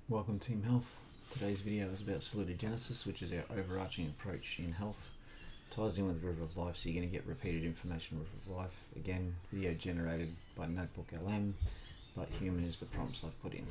Welcome Team Health. Today's video is about Salutogenesis, which is our overarching approach in health. Ties in with River of Life, so you're going to get repeated information River of Life. Again, video generated by Notebook LM, but human is the prompts I've put in.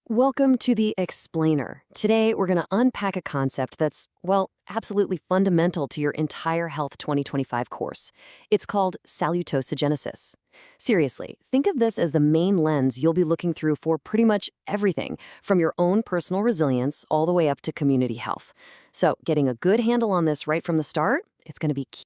Welcome to the Explainer. Today, we're going to unpack a concept that's, well, absolutely fundamental to your entire Health 2025 course. It's called Salutogenesis. Seriously, think of this as the main lens you'll be looking through for pretty much everything, from your own personal resilience all the way up to community health. So, getting a good handle on this right from the start, it's going to be key.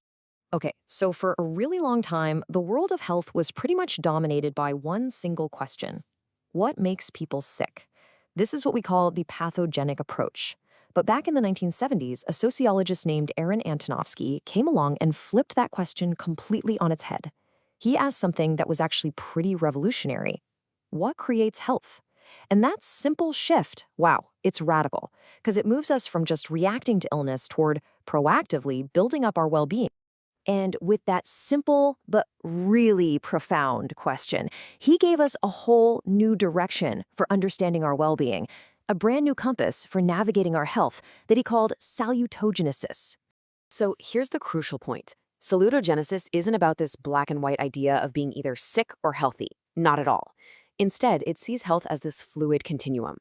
Okay, so for a really long time, the world of health was pretty much dominated by one single question. What makes people sick? This is what we call the pathogenic approach. But back in the 1970s, a sociologist named Aaron Antonovsky came along and flipped that question completely on its head. He asked something that was actually pretty revolutionary. What creates health? And that simple shift, wow, it's radical, because it moves us from just reacting to illness toward proactively building up our well-being. And with that simple but really profound question, he gave us a whole new direction for understanding our well-being, a brand new compass for navigating our health that he called salutogenesis. So here's the crucial point. Salutogenesis isn't about this black and white idea of being either sick or healthy. Not at all. Instead, it sees health as this fluid continuum.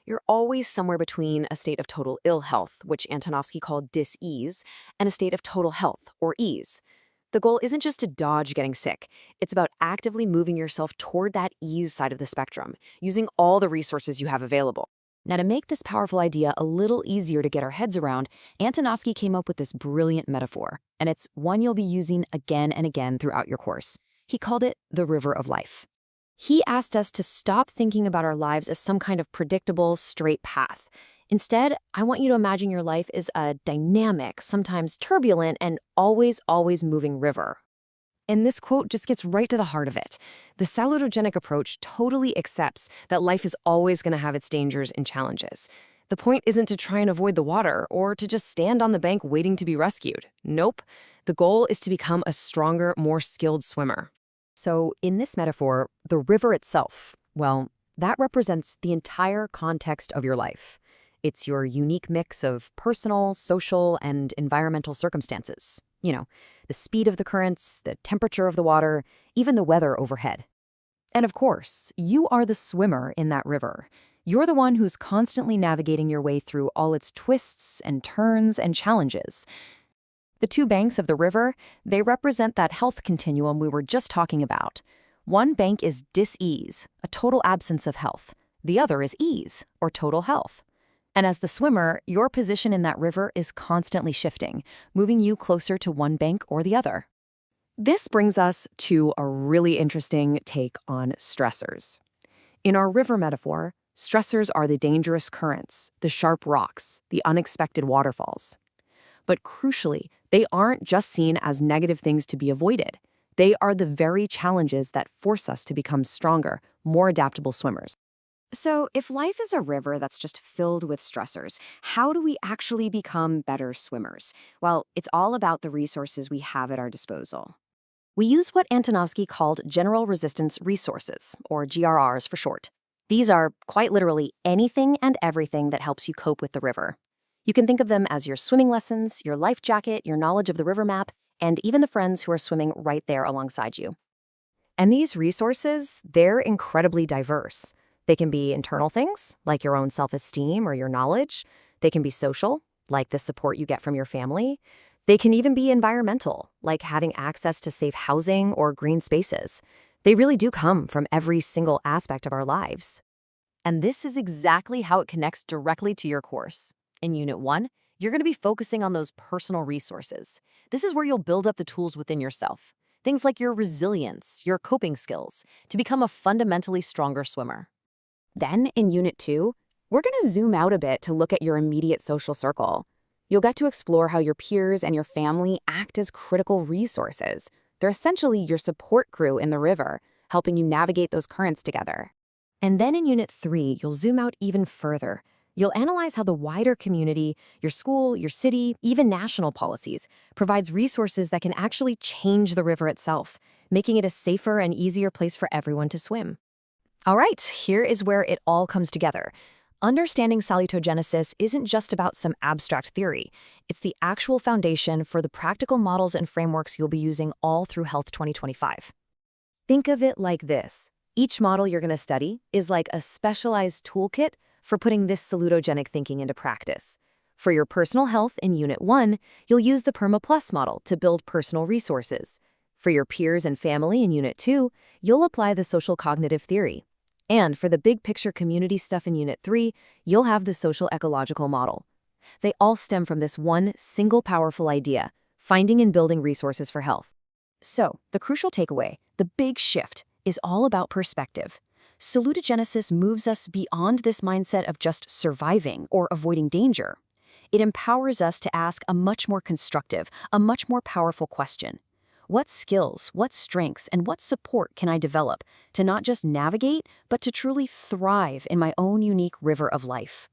You're always somewhere between a state of total ill health, which Antonovsky called dis-ease, and a state of total health, or ease. The goal isn't just to dodge getting sick. It's about actively moving yourself toward that ease side of the spectrum, using all the resources you have available. Now, to make this powerful idea a little easier to get our heads around, Antonovsky came up with this brilliant metaphor, and it's one you'll be using again and again throughout your course. He called it the river of life. He asked us to stop thinking about our lives as some kind of predictable, straight path. Instead, I want you to imagine your life is a dynamic, sometimes turbulent, and always moving river. And this quote just gets right to the heart of it. The salutogenic approach totally accepts that life is always going to have its dangers and challenges. The point isn't to try and avoid the water or to just stand on the bank waiting to be rescued. Nope. The goal is to become a stronger, more skilled swimmer. So in this metaphor, the river itself, well, that represents the entire context of your life. It's your unique mix of personal, social, and environmental circumstances. You know, the speed of the currents, the temperature of the water, even the weather overhead. And of course, you are the swimmer in that river. You're the one who's constantly navigating your way through all its twists and turns and challenges. The two banks of the river, they represent that health continuum we were just talking about. One bank is dis-ease, a total absence of health. The other is ease, or total health. And as the swimmer, your position in that river is constantly shifting, moving you closer to one bank or the other. This brings us to a really interesting take on stressors. In our river metaphor, stressors are the dangerous currents, the sharp rocks, the unexpected waterfalls. But crucially, they aren't just seen as negative things to be avoided. They are the very challenges that force us to become stronger, more adaptable swimmers. So if life is a river that's just filled with stressors, how do we actually become better swimmers? Well, it's all about the resources we have at our disposal. We use what Antonovsky called general resistance resources, or GRRs for short. These are, quite literally, anything and everything that helps you cope with the river. You can think of them as your swimming lessons, your life jacket, your knowledge of the river map, and even the friends who are swimming right there alongside you. And these resources, they're incredibly diverse. They can be internal things, like your own self-esteem or your knowledge. They can be social, like the support you get from your family. They can even be environmental, like having access to safe housing or green spaces. They really do come from every single aspect of our lives. And this is exactly how it connects directly to your course. In Unit 1, you're going to be focusing on those personal resources. This is where you'll build up the tools within yourself. Things like your resilience, your coping skills, to become a fundamentally stronger swimmer. Then, in Unit 2, we're going to zoom out a bit to look at your immediate social circle. You'll get to explore how your peers and your family act as critical resources. They're essentially your support crew in the river, helping you navigate those currents together. And then in Unit 3, you'll zoom out even further. You'll analyze how the wider community, your school, your city, even national policies, provides resources that can actually change the river itself, making it a safer and easier place for everyone to swim. All right, here is where it all comes together. Understanding salutogenesis isn't just about some abstract theory. It's the actual foundation for the practical models and frameworks you'll be using all through Health 2025. Think of it like this. Each model you're going to study is like a specialized toolkit for putting this salutogenic thinking into practice. For your personal health in Unit 1, you'll use the PERMA Plus model to build personal resources. For your peers and family in Unit 2, you'll apply the social cognitive theory. And for the big picture community stuff in Unit 3, you'll have the social ecological model. They all stem from this one single powerful idea: finding and building resources for health. So, the crucial takeaway, the big shift, is all about perspective. Salutogenesis moves us beyond this mindset of just surviving or avoiding danger. It empowers us to ask a much more constructive, a much more powerful question. What skills, what strengths, and what support can I develop to not just navigate, but to truly thrive in my own unique river of life?